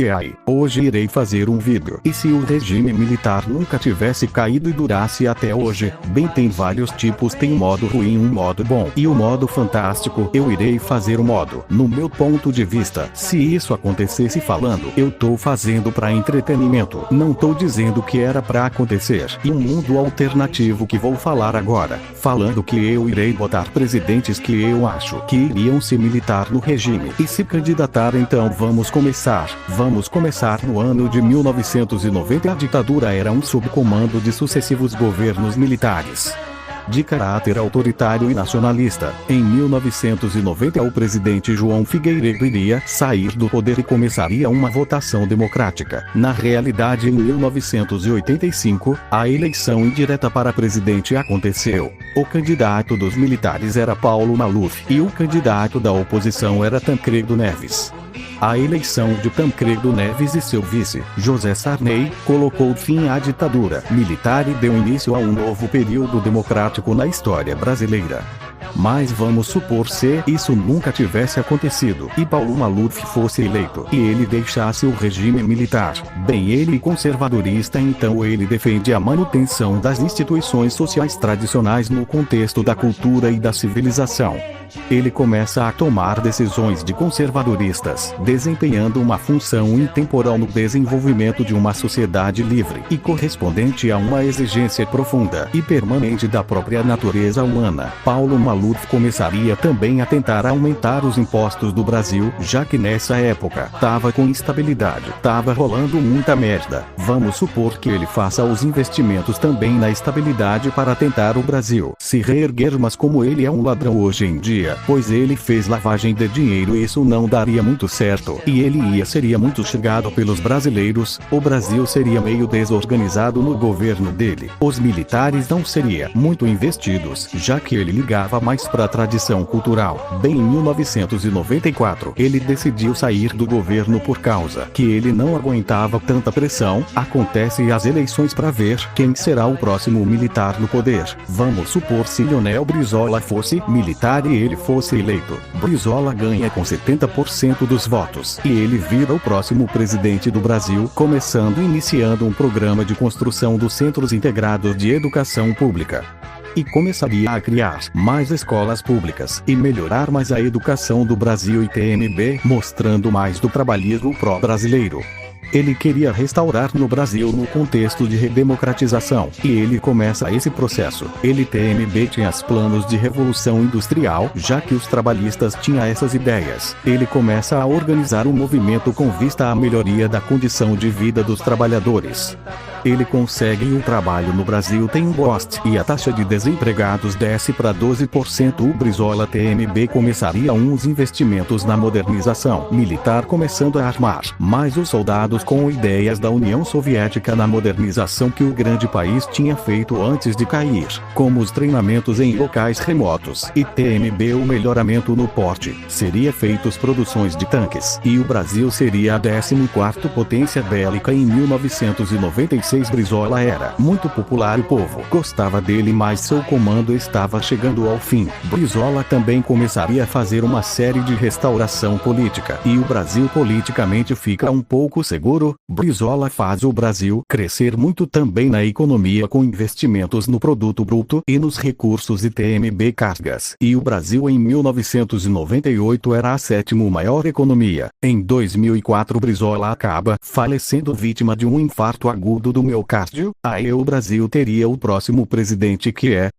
E aí, hoje irei fazer um vídeo. E se o regime militar nunca tivesse caído e durasse até hoje? Bem, tem vários tipos, tem um modo ruim, um modo bom e o modo fantástico. Eu irei fazer o modo, no meu ponto de vista. Se isso acontecesse falando, eu tô fazendo pra entretenimento. Não tô dizendo que era pra acontecer. E um mundo alternativo que vou falar agora. Falando que eu irei botar presidentes que eu acho que iriam se militar no regime e se candidatar. Então vamos começar. Vamos começar no ano de 1990. A ditadura era um subcomando de sucessivos governos militares de caráter autoritário e nacionalista. Em 1990 o presidente João Figueiredo iria sair do poder e começaria uma votação democrática. Na realidade, em 1985, a eleição indireta para presidente aconteceu. O candidato dos militares era Paulo Maluf e o candidato da oposição era Tancredo Neves. A eleição de Tancredo Neves e seu vice, José Sarney, colocou fim à ditadura militar e deu início a um novo período democrático na história brasileira. Mas vamos supor se isso nunca tivesse acontecido e Paulo Maluf fosse eleito e ele deixasse o regime militar. Bem, ele é conservadorista, então ele defende a manutenção das instituições sociais tradicionais no contexto da cultura e da civilização. Ele começa a tomar decisões de conservadoristas, desempenhando uma função intemporal no desenvolvimento de uma sociedade livre e correspondente a uma exigência profunda e permanente da própria natureza humana. Paulo Maluf começaria também a tentar aumentar os impostos do Brasil, já que nessa época tava com instabilidade, tava rolando muita merda. Vamos supor que ele faça os investimentos também na estabilidade para tentar o Brasil se reerguer, mas como ele é um ladrão hoje em dia, pois ele fez lavagem de dinheiro, isso não daria muito certo e ele seria muito xingado pelos brasileiros. O Brasil seria meio desorganizado no governo dele. Os militares não seriam muito investidos, já que ele ligava mais para a tradição cultural. Bem, em 1994, ele decidiu sair do governo por causa que ele não aguentava tanta pressão. Acontece as eleições para ver quem será o próximo militar no poder. Vamos supor se Leonel Brizola fosse militar e ele fosse eleito. Brizola ganha com 70% dos votos e ele vira o próximo presidente do Brasil, iniciando um programa de construção dos Centros Integrados de Educação Pública. E começaria a criar mais escolas públicas e melhorar mais a educação do Brasil e TMB, mostrando mais do trabalhismo pró-brasileiro. Ele queria restaurar no Brasil no contexto de redemocratização, e ele começa esse processo. Ele TMB tinha os planos de revolução industrial, já que os trabalhistas tinham essas ideias. Ele começa a organizar um movimento com vista à melhoria da condição de vida dos trabalhadores. Ele consegue e o trabalho no Brasil tem um boost e a taxa de desempregados desce para 12%. O Brizola TMB começaria uns investimentos na modernização militar, começando a armar mais os soldados com ideias da União Soviética na modernização que o grande país tinha feito antes de cair, como os treinamentos em locais remotos e TMB. O melhoramento no porte seria feitos produções de tanques e o Brasil seria a 14ª potência bélica em 1996. Brizola era muito popular, o povo gostava dele, mas seu comando estava chegando ao fim. Brizola também começaria a fazer uma série de restauração política e o Brasil politicamente fica um pouco seguro. Brizola faz o Brasil crescer muito também na economia, com investimentos no produto bruto e nos recursos e TMB cargas. E o Brasil em 1998 era a 7ª maior economia. Em 2004 Brizola acaba falecendo vítima de um infarto agudo do miocárdio. Aí o Brasil teria o próximo presidente que é